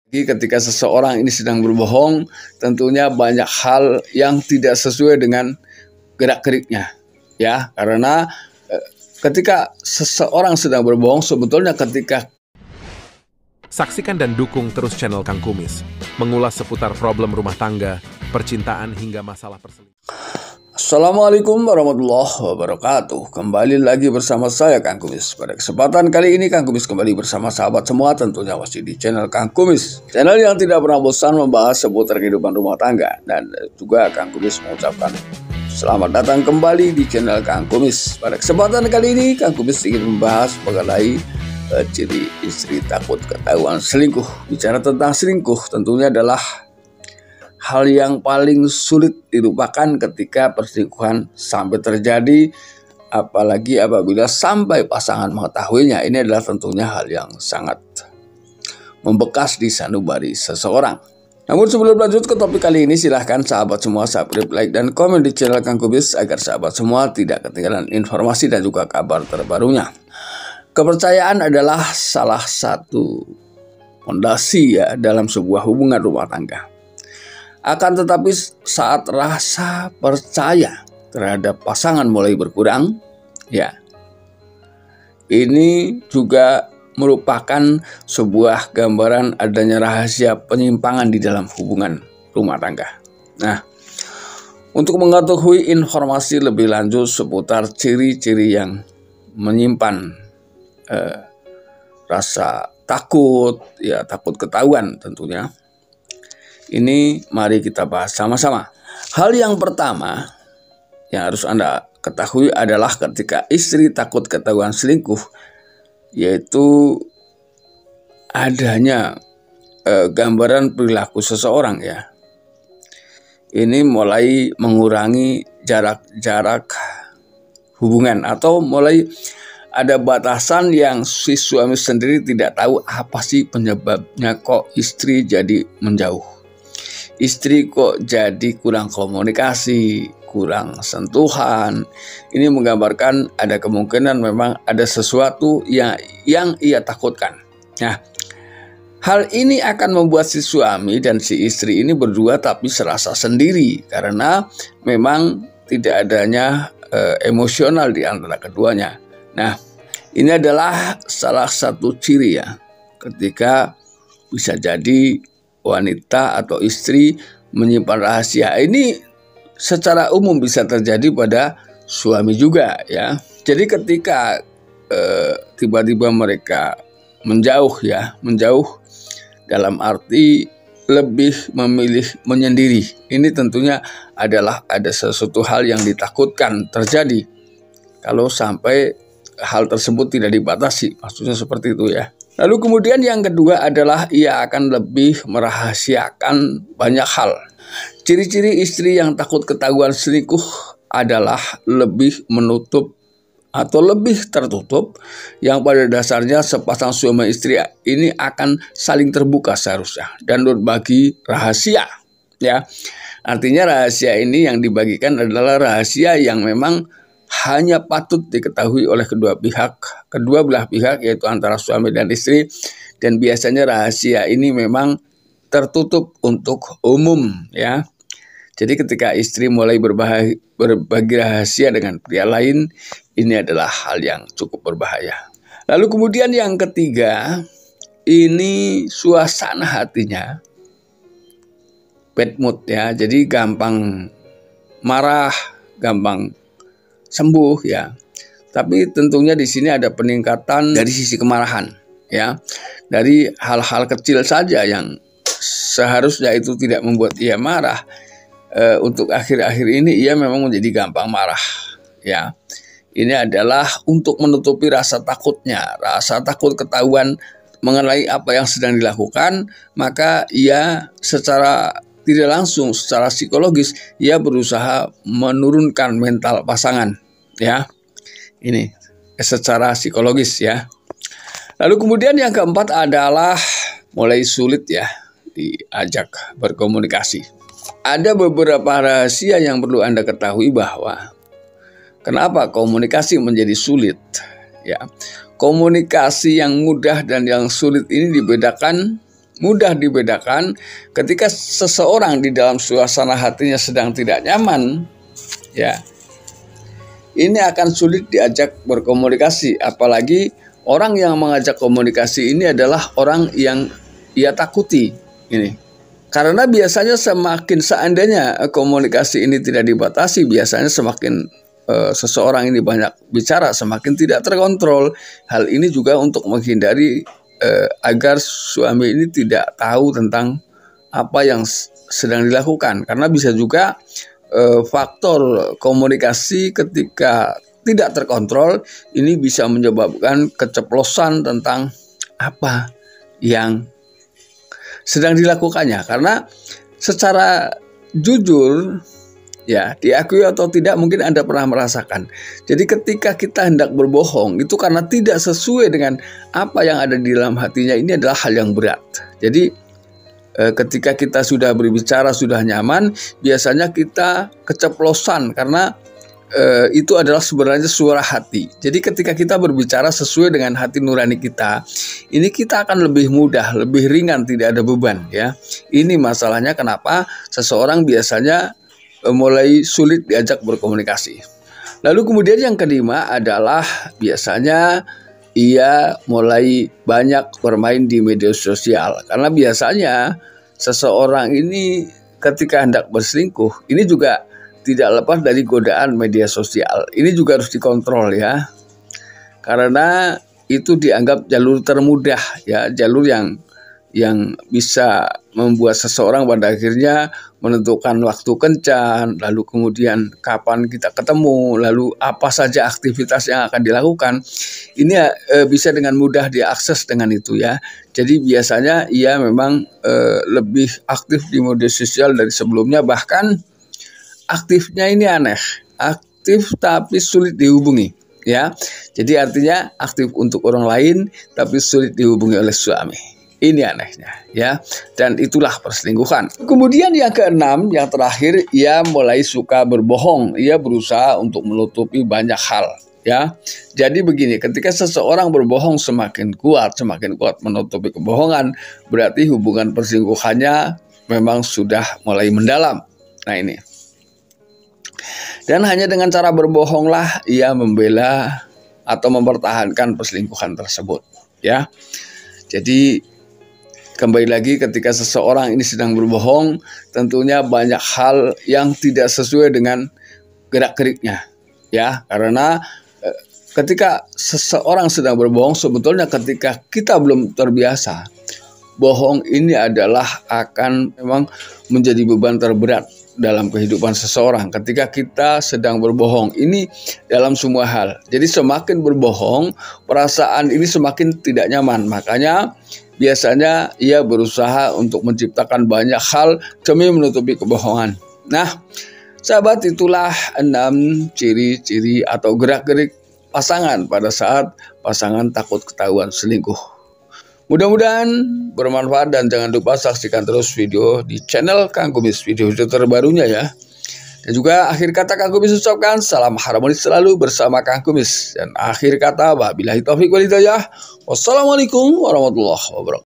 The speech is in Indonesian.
Jadi ketika seseorang ini sedang berbohong, tentunya banyak hal yang tidak sesuai dengan gerak-geriknya, ya. Karena ketika seseorang sedang berbohong, sebetulnya ketika saksikan dan dukung terus channel Kang Kumis, mengulas seputar problem rumah tangga, percintaan hingga masalah perselingkuhan. Assalamualaikum warahmatullahi wabarakatuh. Kembali lagi bersama saya Kang Kumis. Pada kesempatan kali ini Kang Kumis kembali bersama sahabat semua, tentunya masih di channel Kang Kumis, channel yang tidak pernah bosan membahas seputar kehidupan rumah tangga. Dan juga Kang Kumis mengucapkan selamat datang kembali di channel Kang Kumis. Pada kesempatan kali ini Kang Kumis ingin membahas mengenai ciri istri takut ketahuan selingkuh. Bicara tentang selingkuh tentunya adalah hal yang paling sulit dilupakan ketika perselingkuhan sampai terjadi, apalagi apabila sampai pasangan mengetahuinya. Ini adalah tentunya hal yang sangat membekas di sanubari seseorang. Namun sebelum lanjut ke topik kali ini, silahkan sahabat semua subscribe, like, dan komen di channel Kang Kumis agar sahabat semua tidak ketinggalan informasi dan juga kabar terbarunya. Kepercayaan adalah salah satu fondasi ya dalam sebuah hubungan rumah tangga. Akan tetapi saat rasa percaya terhadap pasangan mulai berkurang, ya, ini juga merupakan sebuah gambaran adanya rahasia penyimpangan di dalam hubungan rumah tangga. Nah, untuk mengetahui informasi lebih lanjut seputar ciri-ciri yang menyimpan rasa takut, ya takut ketahuan tentunya, ini mari kita bahas sama-sama. Hal yang pertama yang harus Anda ketahui adalah ketika istri takut ketahuan selingkuh, yaitu adanya gambaran perilaku seseorang ya. Ini mulai mengurangi jarak hubungan, atau mulai ada batasan yang si suami sendiri tidak tahu apa sih penyebabnya kok istri jadi menjauh. Istri kok jadi kurang komunikasi, kurang sentuhan. Ini menggambarkan ada kemungkinan memang ada sesuatu yang ia takutkan. Nah, hal ini akan membuat si suami dan si istri ini berdua tapi serasa sendiri karena memang tidak adanya emosional di antara keduanya. Nah, ini adalah salah satu ciri ya ketika bisa jadi wanita atau istri menyimpan rahasia. Ini secara umum bisa terjadi pada suami juga ya. Jadi ketika tiba-tiba mereka menjauh dalam arti lebih memilih menyendiri. Ini tentunya adalah ada sesuatu hal yang ditakutkan terjadi kalau sampai hal tersebut tidak dibatasi. Maksudnya seperti itu ya. Lalu kemudian yang kedua adalah ia akan lebih merahasiakan banyak hal. Ciri-ciri istri yang takut ketahuan selingkuh adalah lebih menutup atau lebih tertutup, yang pada dasarnya sepasang suami istri ini akan saling terbuka seharusnya dan berbagi rahasia ya. Artinya rahasia ini yang dibagikan adalah rahasia yang memang hanya patut diketahui oleh kedua belah pihak, yaitu antara suami dan istri, dan biasanya rahasia ini memang tertutup untuk umum ya. Jadi ketika istri mulai berbagi rahasia dengan pria lain, ini adalah hal yang cukup berbahaya. Lalu kemudian yang ketiga, ini suasana hatinya bad mood ya. Jadi gampang marah, gampang sembuh ya. Tapi tentunya di sini ada peningkatan dari sisi kemarahan ya. Dari hal-hal kecil saja yang seharusnya itu tidak membuat ia marah, untuk akhir-akhir ini ia memang menjadi gampang marah ya. Ini adalah untuk menutupi rasa takutnya, rasa takut ketahuan mengenai apa yang sedang dilakukan. Maka ia secara tidak langsung, secara psikologis ia berusaha menurunkan mental pasangan ya. Ini secara psikologis ya. Lalu kemudian yang keempat adalah mulai sulit ya diajak berkomunikasi. Ada beberapa rahasia yang perlu Anda ketahui bahwa kenapa komunikasi menjadi sulit ya. Komunikasi yang mudah dan yang sulit ini dibedakan mudah dibedakan ketika seseorang di dalam suasana hatinya sedang tidak nyaman, ya. Ini akan sulit diajak berkomunikasi, apalagi orang yang mengajak komunikasi ini adalah orang yang ia takuti. Ini karena biasanya semakin seandainya komunikasi ini tidak dibatasi, biasanya semakin seseorang ini banyak bicara, semakin tidak terkontrol. Hal ini juga untuk menghindari agar suami ini tidak tahu tentang apa yang sedang dilakukan, karena bisa juga faktor komunikasi ketika tidak terkontrol ini bisa menyebabkan keceplosan tentang apa yang sedang dilakukannya. Karena secara jujur, ya, diakui atau tidak mungkin Anda pernah merasakan. Jadi ketika kita hendak berbohong itu karena tidak sesuai dengan apa yang ada di dalam hatinya, ini adalah hal yang berat. Jadi ketika kita sudah berbicara, sudah nyaman, biasanya kita keceplosan karena itu adalah sebenarnya suara hati. Jadi ketika kita berbicara sesuai dengan hati nurani kita, ini kita akan lebih mudah, lebih ringan, tidak ada beban, ya. Ini masalahnya kenapa seseorang biasanya mulai sulit diajak berkomunikasi. Lalu kemudian yang kelima adalah biasanya ia mulai banyak bermain di media sosial. Karena biasanya seseorang ini ketika hendak berselingkuh, ini juga tidak lepas dari godaan media sosial. Ini juga harus dikontrol, ya. Karena itu dianggap jalur termudah, ya, jalur yang bisa membuat seseorang pada akhirnya menentukan waktu kencan, lalu kemudian kapan kita ketemu, lalu apa saja aktivitas yang akan dilakukan. Ini bisa dengan mudah diakses dengan itu, ya. Jadi biasanya ia memang lebih aktif di media sosial dari sebelumnya, bahkan aktifnya ini aneh, aktif tapi sulit dihubungi, ya. Jadi artinya aktif untuk orang lain tapi sulit dihubungi oleh suami. Ini anehnya, ya. Dan itulah perselingkuhan. Kemudian yang keenam, yang terakhir, ia mulai suka berbohong. Ia berusaha untuk menutupi banyak hal, ya. Jadi begini, ketika seseorang berbohong semakin kuat menutupi kebohongan, berarti hubungan perselingkuhannya memang sudah mulai mendalam. Nah ini. Dan hanya dengan cara berbohonglah ia membela atau mempertahankan perselingkuhan tersebut, ya. Jadi kembali lagi, ketika seseorang ini sedang berbohong, tentunya banyak hal yang tidak sesuai dengan gerak-geriknya, ya. Karena ketika seseorang sedang berbohong, sebetulnya ketika kita belum terbiasa, bohong ini adalah akan memang menjadi beban terberat dalam kehidupan seseorang. Ketika kita sedang berbohong, ini dalam semua hal. Jadi semakin berbohong, perasaan ini semakin tidak nyaman. Makanya biasanya ia berusaha untuk menciptakan banyak hal demi menutupi kebohongan. Nah, sahabat, itulah 6 ciri-ciri atau gerak-gerik pasangan pada saat pasangan takut ketahuan selingkuh. Mudah-mudahan bermanfaat dan jangan lupa saksikan terus video di channel Kang Kumis, video-video terbarunya, ya. Dan juga akhir kata Kang Kumis ucapkan salam harmonis selalu bersama Kang Kumis. Dan akhir kata wabillahi taufiq wal hidayah. Wassalamualaikum warahmatullahi wabarakatuh.